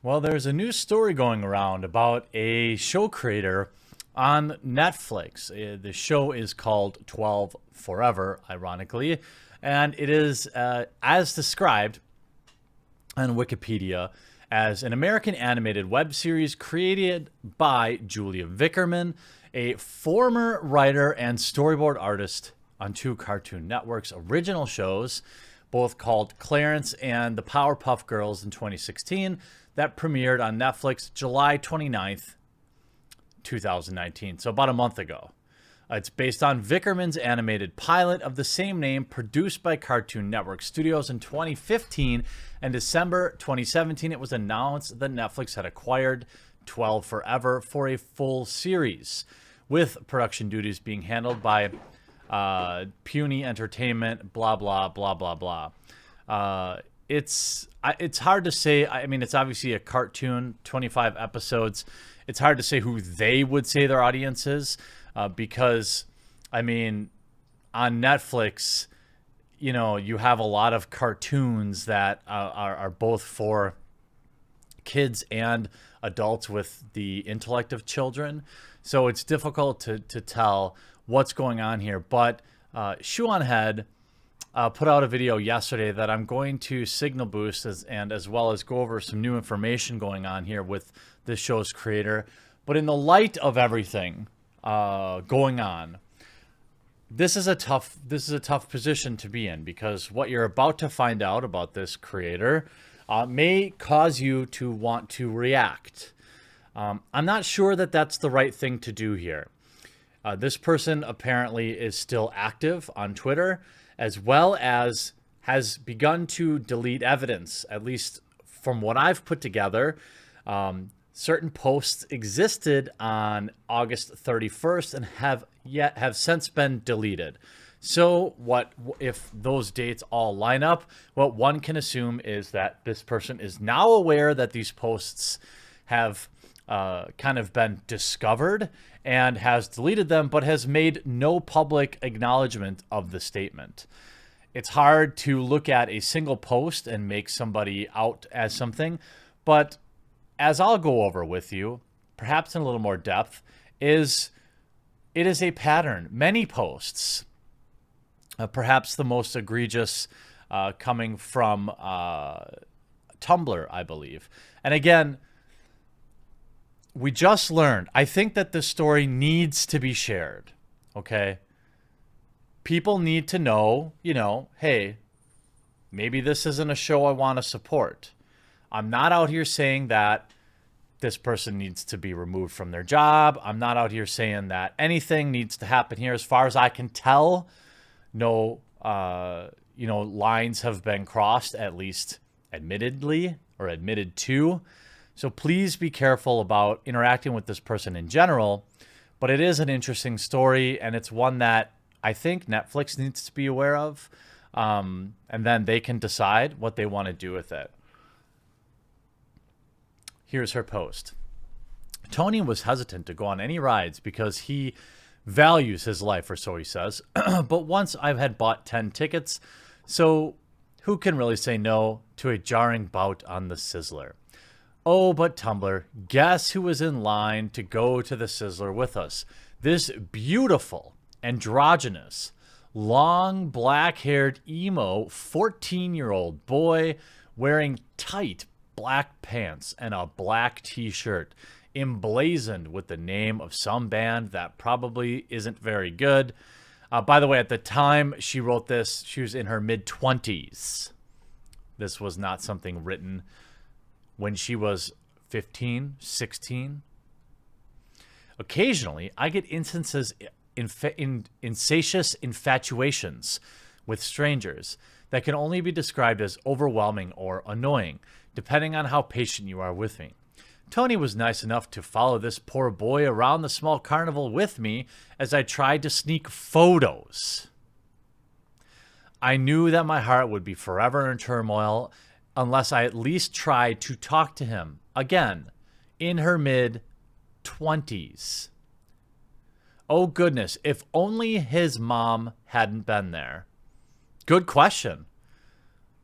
Well, there's a new story going around about a show creator on Netflix. The show is called 12 Forever, ironically, and it is, as described on Wikipedia, as an American animated web series created by Julia Vickerman, a former writer and storyboard artist on two Cartoon Network's original shows, both called Clarence and the Powerpuff Girls in 2016, that premiered on Netflix July 29th, 2019, so about a month ago. It's based on Vickerman's animated pilot of the same name, produced by Cartoon Network Studios in 2015. And December 2017, it was announced that Netflix had acquired 12 Forever for a full series, with production duties being handled by Puny Entertainment, blah, blah, blah, blah, blah. It's hard to say. I mean, it's obviously a cartoon, 25 episodes. It's hard to say who they would say their audience is. Because, I mean, on Netflix, you know, you have a lot of cartoons that are both for kids and adults with the intellect of children. So it's difficult to tell what's going on here. But Shoe on Head put out a video yesterday that I'm going to signal boost as well as go over some new information going on here with this show's creator. But in the light of everything going on, this is a tough position to be in, because what you're about to find out about this creator may cause you to want to react. I'm not sure that that's the right thing to do here. This person apparently is still active on Twitter, as well as has begun to delete evidence, at least from what I've put together. Certain posts existed on August 31st and have since been deleted. So what if those dates all line up? What one can assume is that this person is now aware that these posts have kind of been discovered and has deleted them, but has made no public acknowledgement of the statement. It's hard to look at a single post and make somebody out as something, but as I'll go over with you, perhaps in a little more depth, it is a pattern. Many posts, perhaps the most egregious coming from Tumblr, I believe. And again, we just learned. I think that this story needs to be shared, okay? People need to know, hey, maybe this isn't a show I want to support. I'm not out here saying that this person needs to be removed from their job. I'm not out here saying that anything needs to happen here. As far as I can tell, no, lines have been crossed, at least admittedly or admitted to. So please be careful about interacting with this person in general. But it is an interesting story, and it's one that I think Netflix needs to be aware of. And then they can decide what they want to do with it. Here's her post. Tony was hesitant to go on any rides because he values his life, or so he says. But once I've had bought 10 tickets, so who can really say no to a jarring bout on the Sizzler? Oh, but Tumblr, guess who was in line to go to the Sizzler with us? This beautiful, androgynous, long, black-haired, emo, 14-year-old boy wearing tight black pants and a black t-shirt, emblazoned with the name of some band that probably isn't very good. By the way, at the time she wrote this, she was in her mid-20s. This was not something written when she was 15, 16. Occasionally, I get instances in insatious infatuations with strangers that can only be described as overwhelming or annoying, depending on how patient you are with me. Tony was nice enough to follow this poor boy around the small carnival with me as I tried to sneak photos. I knew that my heart would be forever in turmoil unless I at least tried to talk to him. Again, in her mid-20s. Oh goodness, if only his mom hadn't been there. Good question.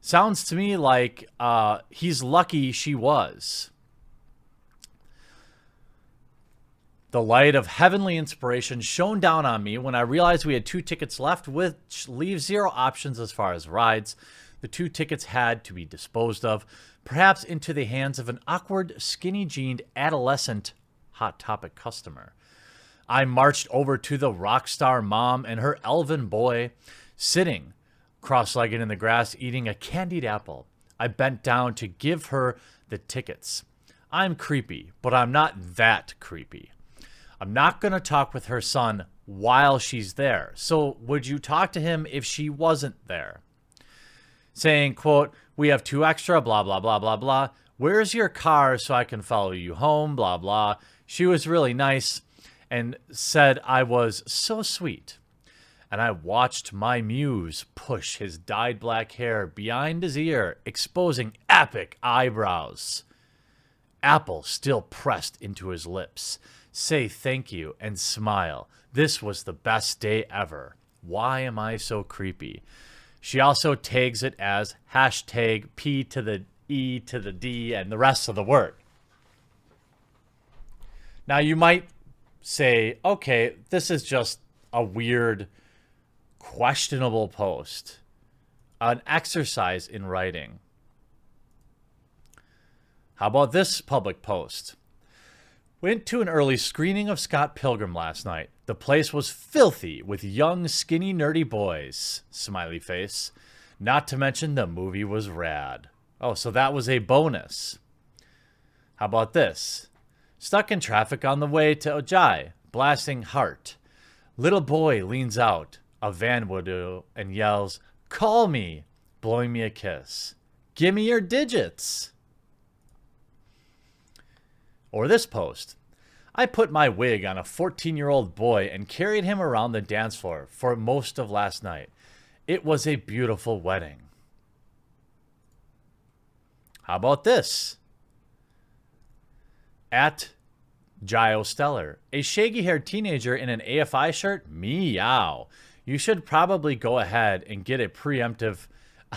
Sounds to me like he's lucky she was. The light of heavenly inspiration shone down on me when I realized we had 2 tickets left, which leaves 0 options as far as rides. The 2 tickets had to be disposed of, perhaps into the hands of an awkward, skinny-jeaned, adolescent Hot Topic customer. I marched over to the rock star mom and her elven boy, sitting cross-legged in the grass, eating a candied apple. I bent down to give her the tickets. I'm creepy, but I'm not that creepy. I'm not going to talk with her son while she's there. So would you talk to him if she wasn't there? Saying, quote, we have 2 extra, blah, blah, blah, blah, blah. Where's your car so I can follow you home, blah, blah. She was really nice and said I was so sweet. And I watched my muse push his dyed black hair behind his ear, exposing epic eyebrows. Apple still pressed into his lips. Say thank you and smile. This was the best day ever. Why am I so creepy? She also tags it as hashtag P to the E to the D and the rest of the word. Now you might say, okay, this is just a weird, questionable post, an exercise in writing. How about this public post? Went to an early screening of Scott Pilgrim last night. The place was filthy with young, skinny, nerdy boys. Smiley face. Not to mention the movie was rad. Oh, so that was a bonus. How about this? Stuck in traffic on the way to Ojai, blasting Heart. Little boy leans out a van window and yells, call me, blowing me a kiss. Give me your digits. Or this post. I put my wig on a 14-year-old boy and carried him around the dance floor for most of last night. It was a beautiful wedding. How about this? At Gio Stellar, a shaggy-haired teenager in an AFI shirt? Meow. You should probably go ahead and get a preemptive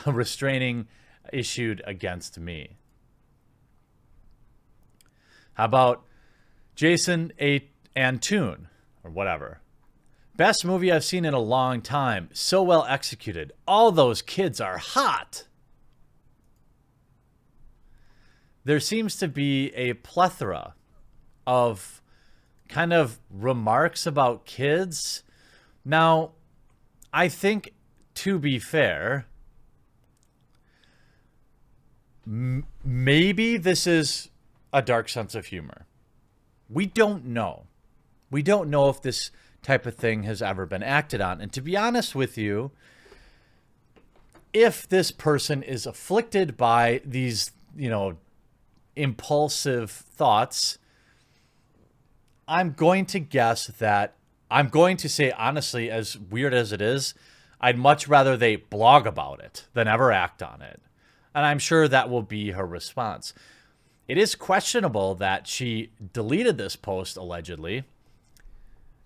restraining issued against me. How about Jason A. Antoon, or whatever. Best movie I've seen in a long time. So well executed. All those kids are hot. There seems to be a plethora of kind of remarks about kids. Now, I think, to be fair, maybe this is a dark sense of humor. We don't know. We don't know if this type of thing has ever been acted on. And to be honest with you, if this person is afflicted by these, impulsive thoughts, I'm going to guess that I'm going to say, honestly, as weird as it is, I'd much rather they blog about it than ever act on it. And I'm sure that will be her response. It is questionable that she deleted this post, allegedly.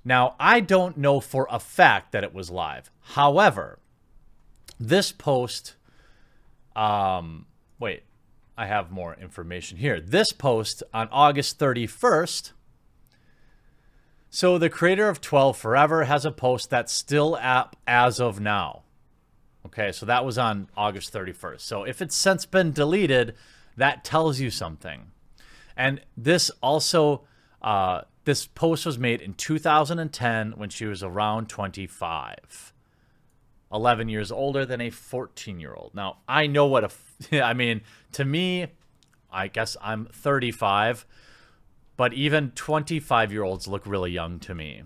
Now, I don't know for a fact that it was live. However, this post, wait, I have more information here. This post on August 31st, so the creator of 12 Forever has a post that's still up as of now. Okay, so that was on August 31st. So if it's since been deleted, that tells you something. And this also, this post was made in 2010 when she was around 25. 11 years older than a 14-year-old. Now, I know what I mean, to me, I guess I'm 35, but even 25-year-olds look really young to me.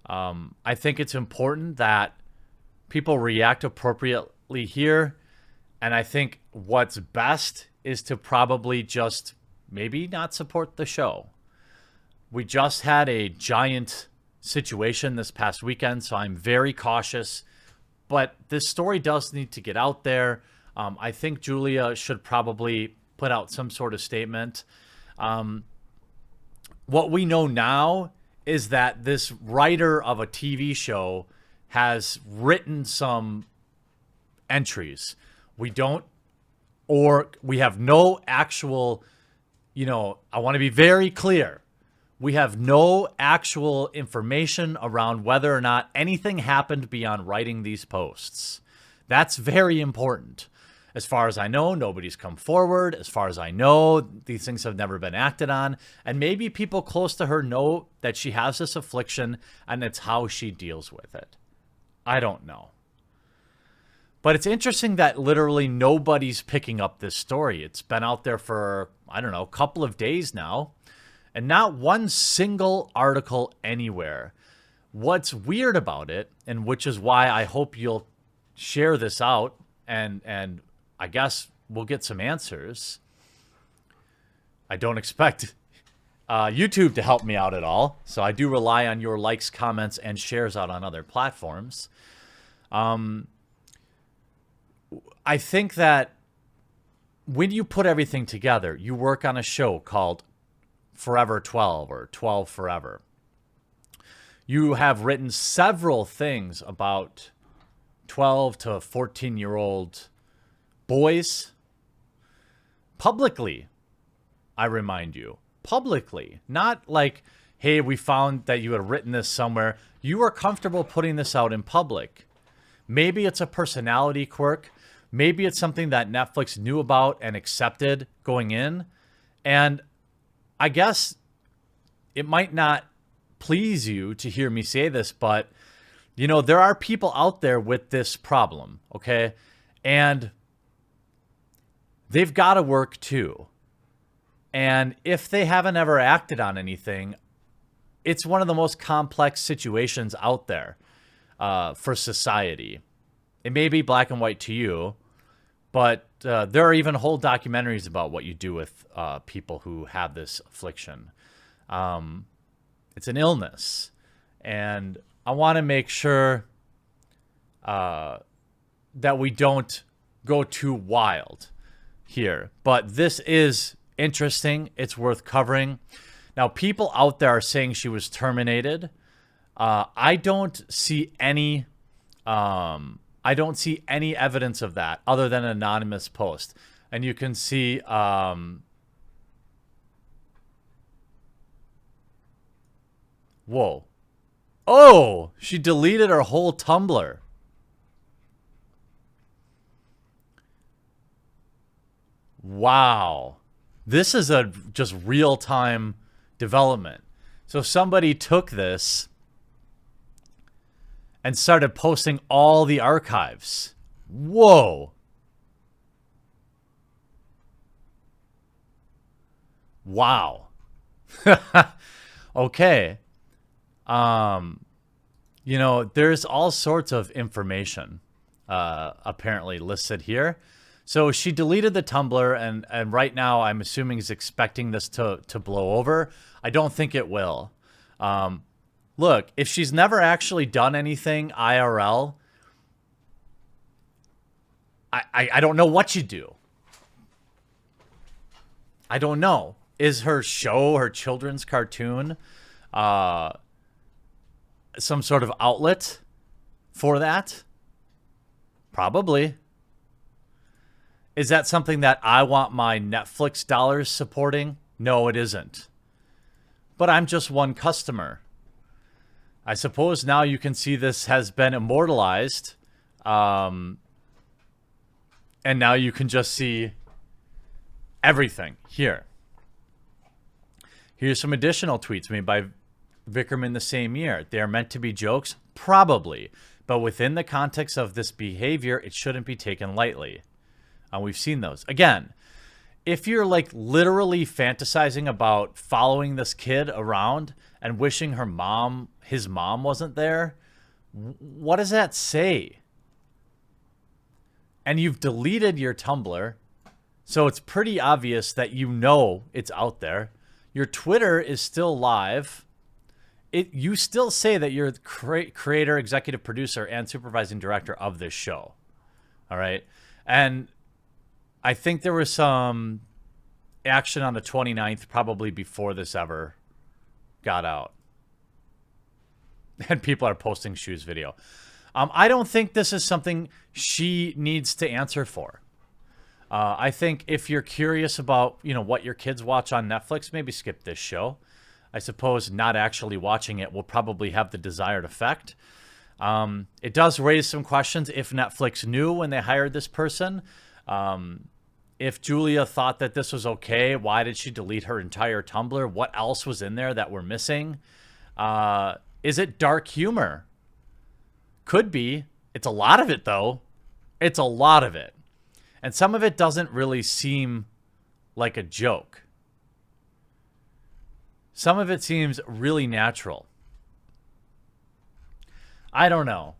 I think it's important that people react appropriately here, and I think what's best is to probably just maybe not support the show. We just had a giant situation this past weekend, so I'm very cautious. But this story does need to get out there. I think Julia should probably put out some sort of statement. What we know now is that this writer of a TV show has written some entries. We have no actual, I want to be very clear. We have no actual information around whether or not anything happened beyond writing these posts. That's very important. As far as I know, nobody's come forward. As far as I know, these things have never been acted on. And maybe people close to her know that she has this affliction and it's how she deals with it. I don't know. But it's interesting that literally nobody's picking up this story. It's been out there for, I don't know, a couple of days now. And not one single article anywhere. What's weird about it, and which is why I hope you'll share this out, and I guess we'll get some answers. I don't expect YouTube to help me out at all, so I do rely on your likes, comments, and shares out on other platforms. I think that when you put everything together, you work on a show called Forever 12 or 12 Forever. You have written several things about 12 to 14-year-old boys publicly. I remind you, publicly, not like, hey, we found that you had written this somewhere. You are comfortable putting this out in public. Maybe it's a personality quirk. Maybe it's something that Netflix knew about and accepted going in. And I guess it might not please you to hear me say this, but, you know, there are people out there with this problem, okay? And they've got to work too. And if they haven't ever acted on anything, it's one of the most complex situations out there for society. It may be black and white to you, but there are even whole documentaries about what you do with people who have this affliction. It's an illness. And I want to make sure that we don't go too wild here. But this is interesting. It's worth covering. Now, people out there are saying she was terminated. I don't see any evidence of that other than an anonymous post. And you can see whoa. Oh, she deleted her whole Tumblr. Wow. This is a just real-time development. So somebody took this and started posting all the archives. Whoa. Wow. Okay. You know, there's all sorts of information apparently listed here. So she deleted the Tumblr, and right now I'm assuming is expecting this to blow over. I don't think it will. Look, if she's never actually done anything IRL, I don't know what you do. I don't know. Is her show, her children's cartoon, some sort of outlet for that? Probably. Is that something that I want my Netflix dollars supporting? No, it isn't. But I'm just one customer. I suppose now you can see this has been immortalized. And now you can just see everything here. Here's some additional tweets made by Vickerman the same year. They are meant to be jokes? Probably. But within the context of this behavior, it shouldn't be taken lightly. We've seen those. Again, if you're like literally fantasizing about following this kid around and wishing his mom wasn't there, what does that say? And you've deleted your Tumblr, so it's pretty obvious that you know it's out there. Your Twitter is still live. You still say that you're the creator, executive producer, and supervising director of this show. All right? And I think there was some action on the 29th, probably before this ever got out. And people are posting Shu's video. I don't think this is something she needs to answer for. I think if you're curious about, what your kids watch on Netflix, maybe skip this show. I suppose not actually watching it will probably have the desired effect. It does raise some questions if Netflix knew when they hired this person. If Julia thought that this was okay, why did she delete her entire Tumblr? What else was in there that we're missing? Is it dark humor? Could be. It's a lot of it, though. It's a lot of it. And some of it doesn't really seem like a joke. Some of it seems really natural. I don't know.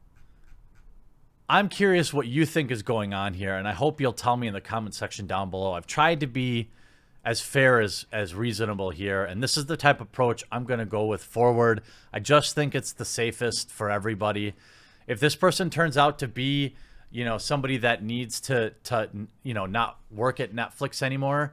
I'm curious what you think is going on here, and I hope you'll tell me in the comment section down below. I've tried to be as fair as reasonable here, and this is the type of approach I'm going to go with forward. I just think it's the safest for everybody. If this person turns out to be, you know, somebody that needs to you know, not work at Netflix anymore,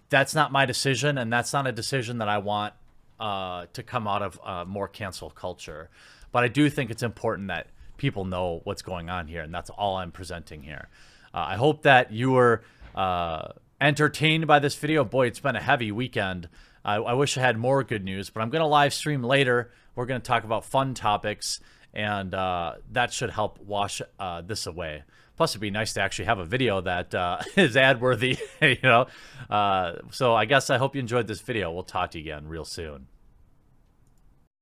that's not my decision, and that's not a decision that I want to come out of more cancel culture. But I do think it's important that people know what's going on here, and that's all I'm presenting here. I hope that you were entertained by this video. Boy, it's been a heavy weekend. I wish I had more good news, but I'm going to live stream later. We're going to talk about fun topics, and that should help wash this away. Plus, it'd be nice to actually have a video that is ad-worthy, you know. So I guess I hope you enjoyed this video. We'll talk to you again real soon.